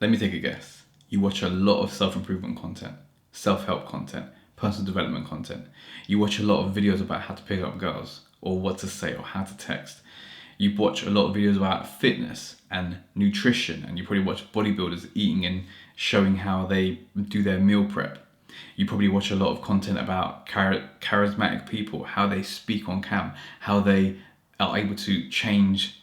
Let me take a guess. You watch a lot of self-improvement content, self-help content, personal development content. You watch a lot of videos about how to pick up girls, or what to say, or how to text. You watch a lot of videos about fitness and nutrition, and you probably watch bodybuilders eating and showing how they do their meal prep. You probably watch a lot of content about charismatic people, how they speak on cam, how they are able to change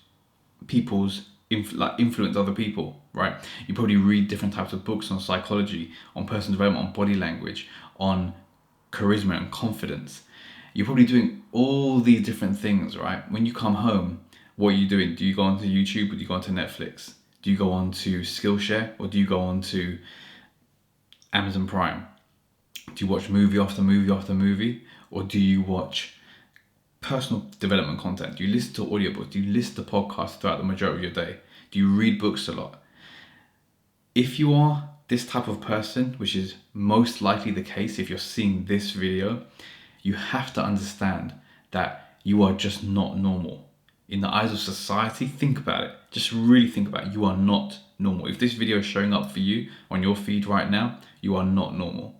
people's influence other people, right? You probably read different types of books on psychology, on personal development, on body language, on charisma and confidence. You're probably doing all these different things, right? When you come home, what are you doing? Do you go onto YouTube or do you go onto Netflix? Do you go on to Skillshare or do you go on to Amazon Prime? Do you watch movie after movie after movie, or do you watch personal development content? Do you listen to audiobooks? Do you listen to podcasts throughout the majority of your day? Do you read books a lot? If you are this type of person, which is most likely the case if you're seeing this video, you have to understand that you are just not normal. In the eyes of society, think about it. Just really think about it. You are not normal. If this video is showing up for you on your feed right now, you are not normal.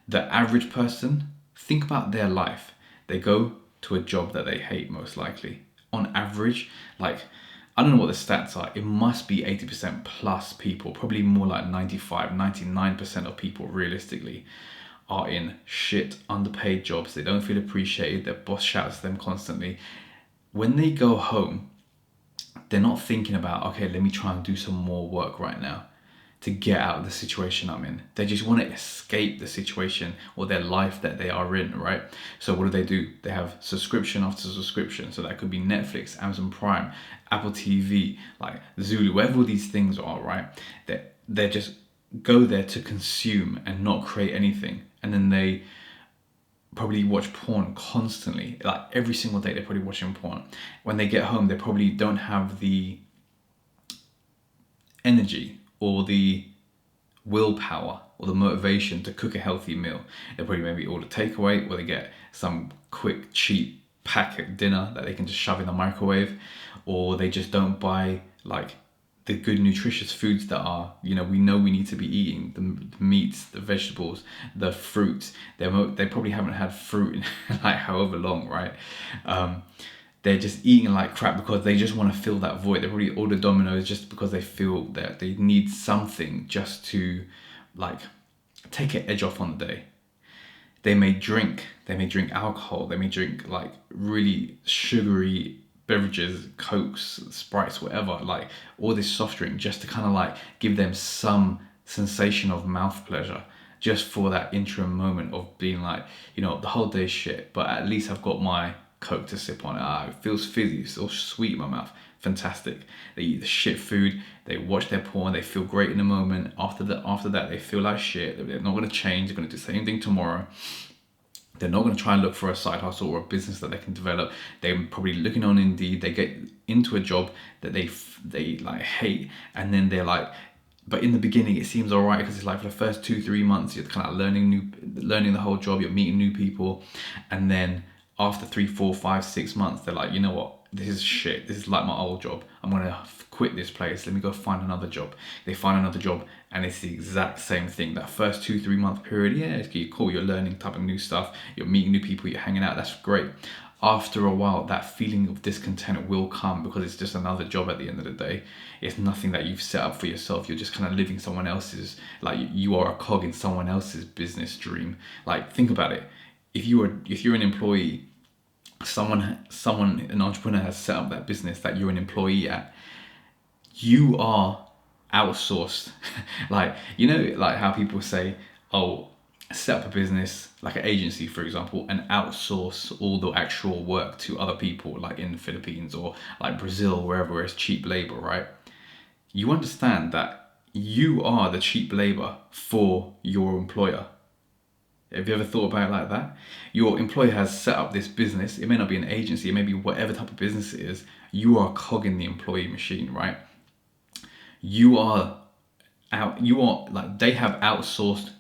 The average person, think about their life. They go to a job that they hate, most likely. On average, I don't know what the stats are. It must be 80% plus people, probably more like 95, 99% of people realistically are in shit, underpaid jobs. They don't feel appreciated. Their boss shouts at them constantly. When they go home, they're not thinking about, okay, let me try and do some more work right now to get out of the situation I'm in. They just want to escape the situation or their life that they are in, right? So what do? They have subscription after subscription. So that could be Netflix, Amazon Prime, Apple TV, like Zulu, whatever all these things are, right? They just go there to consume and not create anything. And then they probably watch porn constantly. Like every single day they're probably watching porn. When they get home, they probably don't have the energy or the willpower or the motivation to cook a healthy meal. They probably maybe order takeaway, or they get some quick cheap packet dinner that they can just shove in the microwave, or they just don't buy the good nutritious foods that are, we know we need to be eating, the meats, the vegetables, the fruits. They probably haven't had fruit in however long, right? They're just eating like crap because they just want to fill that void. They probably order Domino's just because they feel that they need something just to take an edge off on the day. They may drink alcohol, they may drink really sugary beverages, Cokes, Sprites, whatever, all this soft drink just to kind of give them some sensation of mouth pleasure, just for that interim moment of being the whole day's shit, but at least I've got my Coke to sip on. It feels fizzy, it's all sweet in my mouth. Fantastic. They eat the shit food, they watch their porn, they feel great in the moment. After that, they feel like shit. They're not going to change, they're going to do the same thing tomorrow. They're not going to try and look for a side hustle or a business that they can develop. They're probably looking on Indeed. They get into a job that they hate, and then they're but in the beginning it seems alright because it's for the first 2-3 months you're kind of learning the whole job. You're meeting new people, and then after 3, 4, 5, 6 months they're like, you know what? This is shit. This is like my old job. I'm going to quit this place. Let me go find another job. They find another job and it's the exact same thing. That first 2-3 month period, yeah, it's cool. You're learning type of new stuff. You're meeting new people. You're hanging out. That's great. After a while, that feeling of discontent will come because it's just another job at the end of the day. It's nothing that you've set up for yourself. You're just kind of living someone else's, you are a cog in someone else's business dream. Think about it. If you're an employee, an entrepreneur has set up that business that you're an employee at, you are outsourced. How people say, oh, set up a business like an agency, for example, and outsource all the actual work to other people, like in the Philippines or Brazil, wherever it's cheap labor, right? You understand that you are the cheap labor for your employer. Have you ever thought about it like that? Your employer has set up this business. It may not be an agency, it may be whatever type of business it is. You are a cog in the employee machine, right? They have outsourced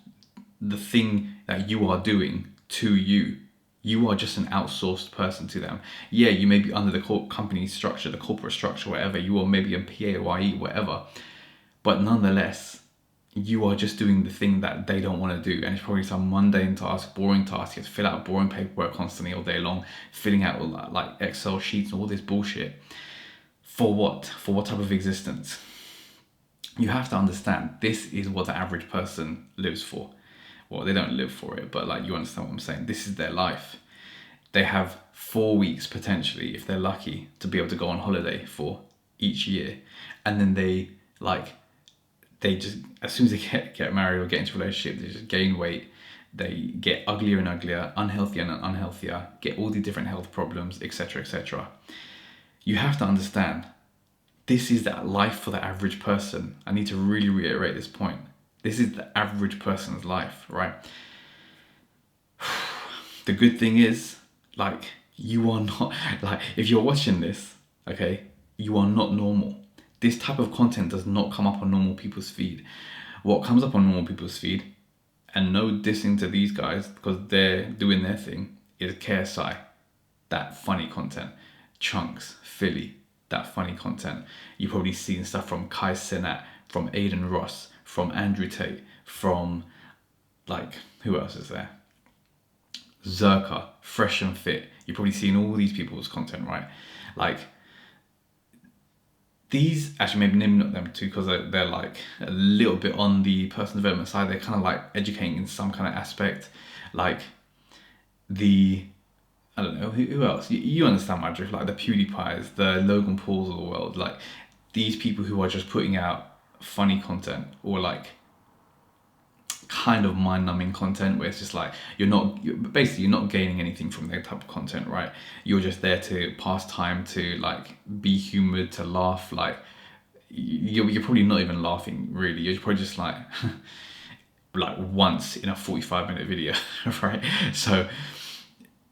the thing that you are doing to you. You are just an outsourced person to them. Yeah, you may be under the company structure, the corporate structure, whatever. You are maybe a PAYE, whatever. But nonetheless, you are just doing the thing that they don't want to do. And it's probably some mundane task, boring task. You have to fill out boring paperwork constantly all day long, filling out all that, like Excel sheets and all this bullshit. For what? For what type of existence? You have to understand, this is what the average person lives for. Well, they don't live for it, but like, you understand what I'm saying. This is their life. They have 4 weeks potentially, if they're lucky, to be able to go on holiday for each year. And then they just, as soon as they get married or get into a relationship, they just gain weight. They get uglier and uglier, unhealthier and unhealthier, get all the different health problems, etc., etc. You have to understand, this is that life for the average person. I need to really reiterate this point. This is the average person's life, right? The good thing is, like, you are not, like, if you're watching this, okay, you are not normal. This type of content does not come up on normal people's feed. What comes up on normal people's feed, and no dissing to these guys because they're doing their thing, is KSI, that funny content. Chunks, Philly, that funny content. You've probably seen stuff from Kai Cenat, from Aiden Ross, from Andrew Tate, from, like, who else is there? Zerka, Fresh and Fit. You've probably seen all these people's content, right? Like, these, actually maybe not them too, because they're like a little bit on the personal development side. They're kind of like educating in some kind of aspect. Like I don't know, who else? You understand my drift, like the PewDiePies, the Logan Pauls of the world. Like, these people who are just putting out funny content, or like kind of mind-numbing content where it's just like, you're not gaining anything from their type of content, right? You're just there to pass time, to like be humoured, to laugh. Like, you're probably not even laughing really. You're probably just like like once in a 45-minute video, right? So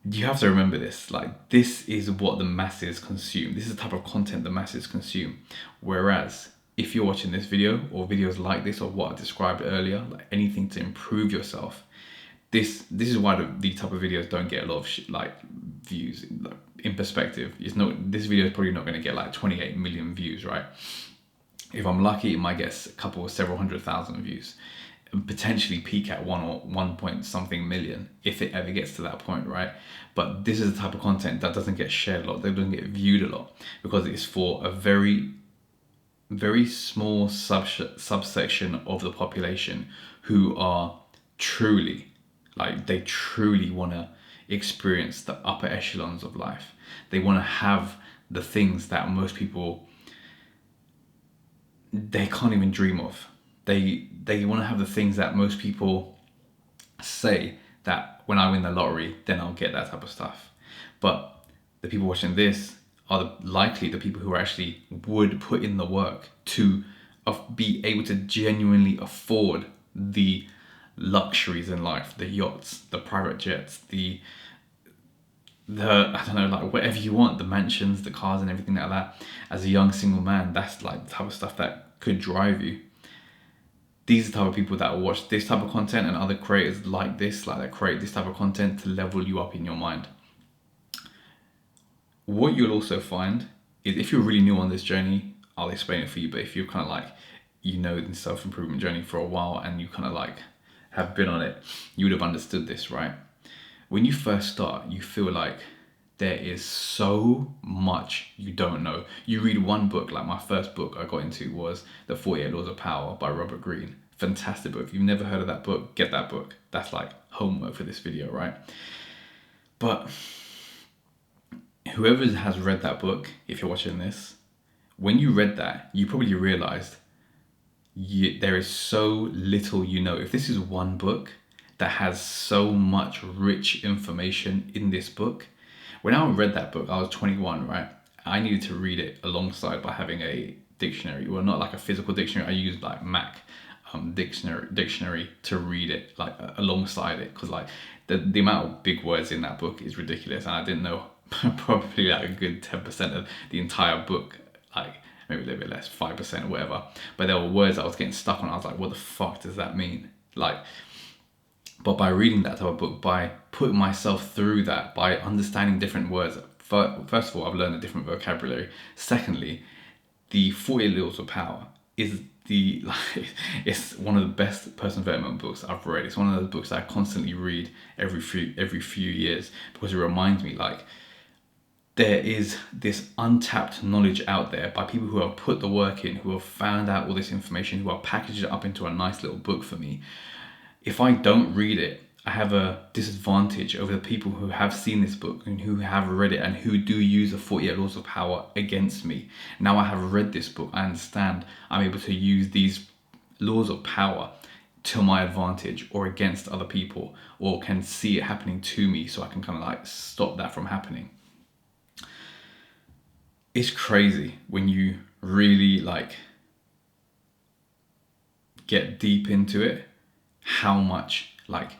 you have to remember this. Like, this is what the masses consume. This is the type of content the masses consume. Whereas if you're watching this video, or videos like this, or what I described earlier, like anything to improve yourself, this is why these type of videos don't get a lot of like views. Like, in perspective, this video is probably not going to get like 28 million views, right? If I'm lucky, it might get several 100,000 views, and potentially peak at 1 point something million if it ever gets to that point, right? But this is the type of content that doesn't get shared a lot, that doesn't get viewed a lot, because it's for a very small subsection of the population who are truly, like, they truly want to experience the upper echelons of life. They want to have the things that most people, they can't even dream of. They want to have the things that most people say that when I win the lottery, then I'll get that type of stuff. But the people watching this are likely the people who actually would put in the work to be able to genuinely afford the luxuries in life, the yachts, the private jets, the I don't know, like whatever you want, the mansions, the cars and everything like that. As a young single man, that's like the type of stuff that could drive you. These are the type of people that will watch this type of content, and other creators like this, like that create this type of content to level you up in your mind. What you'll also find is, if you're really new on this journey, I'll explain it for you, but if you're kind of like, the self-improvement journey for a while and you kind of like have been on it, you would have understood this, right? When you first start, you feel like there is so much you don't know. You read one book, like my first book I got into was The 48 Laws of Power by Robert Greene. Fantastic book. If you've never heard of that book, get that book. That's like homework for this video, right? But whoever has read that book, if you're watching this, when you read that, you probably realized there is so little you know. If this is one book that has so much rich information in this book, when I read that book, I was 21, right? I needed to read it alongside by having a dictionary. Well, not like a physical dictionary. I used like Mac dictionary to read it, like alongside it, because like the amount of big words in that book is ridiculous, and I didn't know probably like a good 10% of the entire book, like maybe a little bit less, 5% or whatever. But there were words I was getting stuck on. I was like, what the fuck does that mean? Like, but by reading that type of book, by putting myself through that, by understanding different words, first of all, I've learned a different vocabulary. Secondly, the 48 Laws of Power is the like it's one of the best personal development books I've read. It's one of those books that I constantly read every few years, because it reminds me like there is this untapped knowledge out there by people who have put the work in, who have found out all this information, who have packaged it up into a nice little book for me. If I don't read it, I have a disadvantage over the people who have seen this book and who have read it and who do use the 48 Laws of Power against me. Now I have read this book, I understand I'm able to use these laws of power to my advantage or against other people, or can see it happening to me so I can kind of like stop that from happening. It's crazy when you really like get deep into it, how much like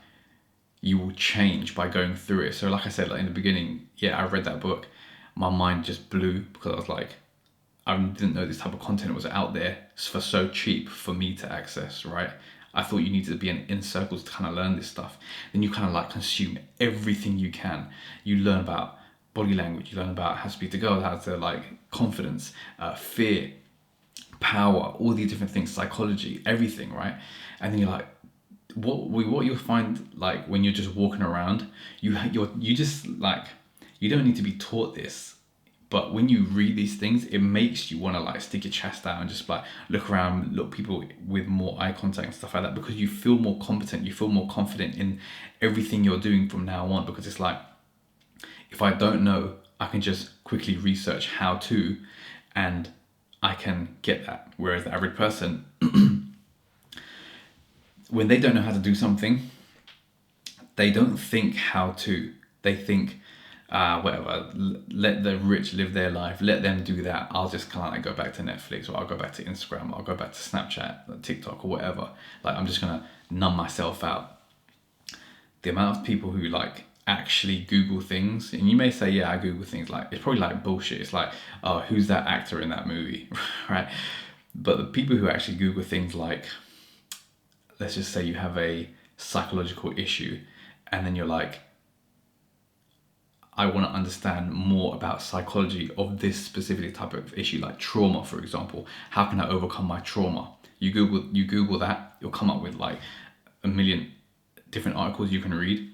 you will change by going through it. So like I said, like in the beginning, yeah, I read that book, my mind just blew, because I was like, I didn't know this type of content was out there for so cheap for me to access, right? I thought you needed to be in circles to kind of learn this stuff. Then you kind of like consume everything you can. You learn about body language, you learn about how to speak to girls, how to like confidence, fear, power, all these different things, psychology, everything, right? And then you're like, what you'll find like when you're just walking around, you just like, you don't need to be taught this, but when you read these things, it makes you want to like stick your chest out and just like look around, look people with more eye contact and stuff like that, because you feel more competent, you feel more confident in everything you're doing from now on, because it's like, if I don't know, I can just quickly research how to, and I can get that. Whereas the average person, when they don't know how to do something, they don't think how to. They think, whatever, let the rich live their life, let them do that. I'll just kind of like go back to Netflix, or I'll go back to Instagram, or I'll go back to Snapchat, TikTok, or whatever. Like, I'm just gonna numb myself out. The amount of people who like actually Google things, and you may say, yeah, I Google things, like it's probably like bullshit. It's like, oh, who's that actor in that movie, right? But the people who actually Google things like, let's just say you have a psychological issue, and then you're like, I want to understand more about psychology of this specific type of issue, like trauma, for example. How can I overcome my trauma? You Google that, you'll come up with like a million different articles you can read.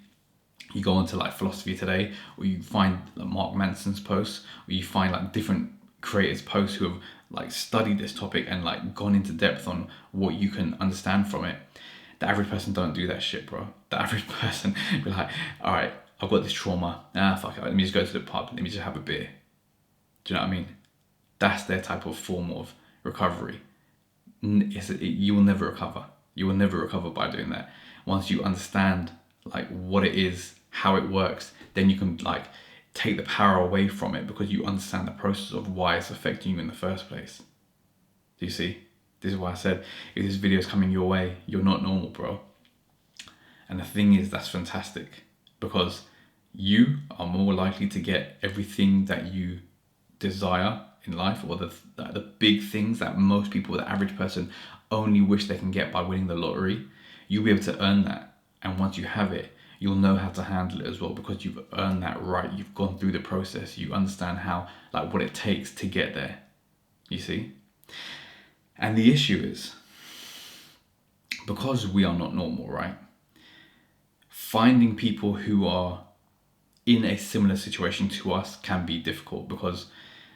You go onto like Philosophy Today, or you find like Mark Manson's posts, or you find like different creators' posts who have like studied this topic and like gone into depth on what you can understand from it. The average person don't do that shit, bro. The average person be like, all right, I've got this trauma. Fuck it, let me just go to the pub. Let me just have a beer. Do you know what I mean? That's their type of form of recovery. You will never recover. You will never recover by doing that. Once you understand like what it is, how it works, then you can like take the power away from it, because you understand the process of why it's affecting you in the first place. Do you see? This is why I said, if this video is coming your way, you're not normal, bro. And the thing is, that's fantastic, because you are more likely to get everything that you desire in life, or the big things that most people, the average person, only wish they can get by winning the lottery. You'll be able to earn that, and once you have it, you'll know how to handle it as well, because you've earned that right. You've gone through the process. You understand how, like, what it takes to get there. You see? And the issue is, because we are not normal, right? Finding people who are in a similar situation to us can be difficult, because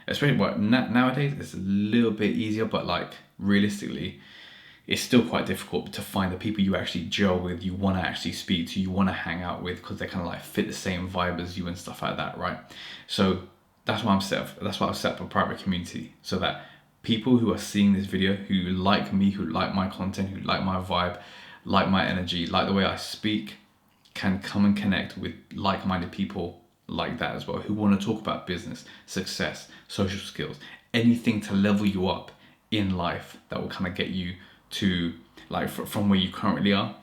especially nowadays it's a little bit easier, but like realistically it's still quite difficult to find the people you actually gel with, you want to actually speak to, you want to hang out with, because they kind of like fit the same vibe as you and stuff like that, right? So that's why I've set up a private community, so that people who are seeing this video, who like me, who like my content, who like my vibe, like my energy, like the way I speak, can come and connect with like-minded people like that as well, who want to talk about business, success, social skills, anything to level you up in life that will kind of get you to like from where you currently are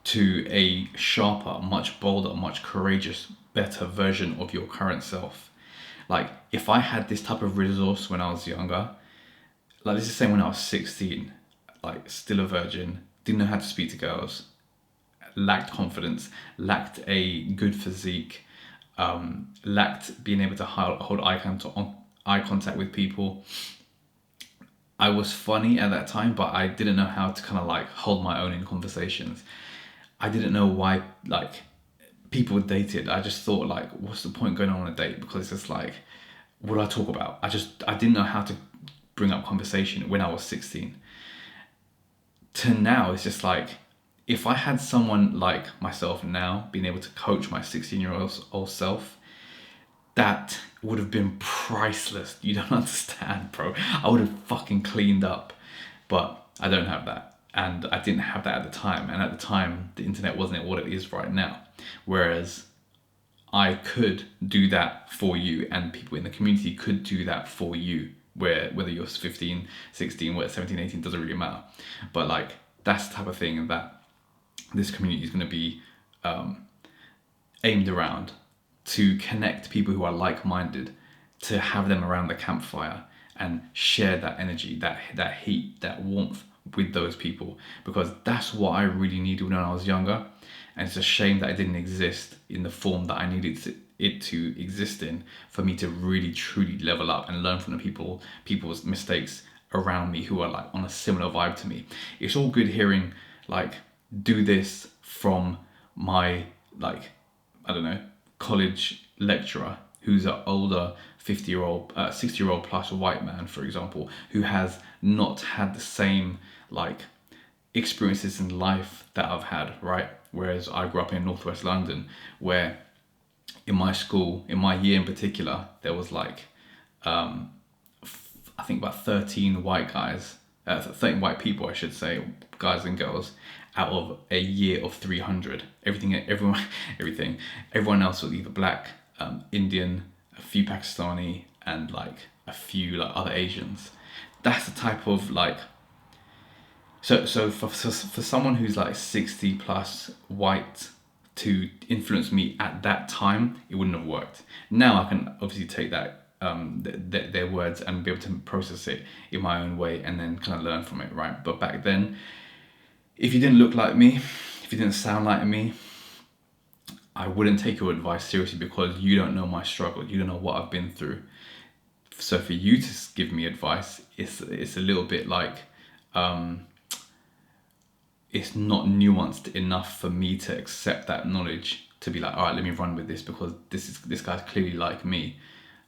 to a sharper, much bolder, much courageous, better version of your current self. Like, if I had this type of resource when I was younger, like let's just say when I was 16, like still a virgin, didn't know how to speak to girls, lacked confidence, lacked a good physique, lacked being able to hold eye contact with people, I was funny at that time, but I didn't know how to kind of like hold my own in conversations. I didn't know why like people dated. I just thought like, what's the point going on a date? Because it's just like, what do I talk about? I didn't know how to bring up conversation when I was 16. To now, it's just like, if I had someone like myself now being able to coach my 16-year-old self, that would have been priceless. You don't understand, bro. I would have fucking cleaned up. But I don't have that. And I didn't have that at the time. And at the time, the internet wasn't what it is right now. Whereas I could do that for you, and people in the community could do that for you, whether you're 15, 16, 17, 18, doesn't really matter. But like, that's the type of thing that this community is going to be aimed around, to connect people who are like-minded, to have them around the campfire and share that energy, that heat, that warmth with those people, because that's what I really needed when I was younger. And it's a shame that it didn't exist in the form that I needed it to exist in, for me to really truly level up and learn from the people's mistakes around me who are like on a similar vibe to me. It's all good hearing like, do this from my like, I don't know, college lecturer who's an older 50-year-old, 60-year-old plus white man, for example, who has not had the same like experiences in life that I've had, right? Whereas I grew up in Northwest London, where in my school, in my year in particular, there was like, I think about 13 white guys, 13 white people, I should say, guys and girls, out of a year of 300. Everyone else was either black, Indian, a few Pakistani, and like a few like other Asians. That's the type of like, so for someone who's like 60 plus white to influence me at that time, it wouldn't have worked. Now I can obviously take that their words and be able to process it in my own way and then kind of learn from it, right? But back then, if you didn't look like me, if you didn't sound like me, I wouldn't take your advice seriously, because you don't know my struggle, you don't know what I've been through. So for you to give me advice, it's a little bit like, it's not nuanced enough for me to accept that knowledge to be like, all right, let me run with this, because this guy's clearly like me.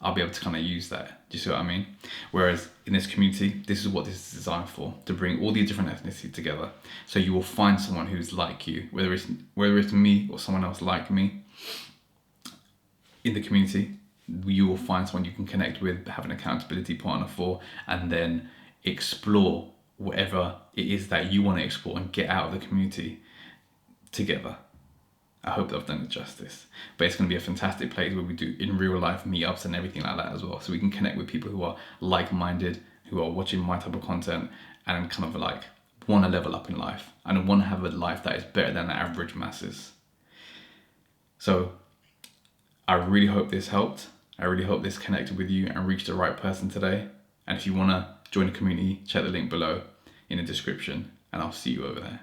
I'll be able to kind of use that. Do you see what I mean? Whereas in this community, this is what this is designed for, to bring all the different ethnicities together. So you will find someone who's like you, whether it's me or someone else like me in the community. You will find someone you can connect with, have an accountability partner for, and then explore whatever it is that you want to explore and get out of the community together. I hope that I've done it justice. But it's going to be a fantastic place where we do in real life meetups and everything like that as well. So we can connect with people who are like-minded, who are watching my type of content and kind of like want to level up in life and want to have a life that is better than the average masses. So I really hope this helped. I really hope this connected with you and reached the right person today. And if you want to join the community, check the link below in the description, and I'll see you over there.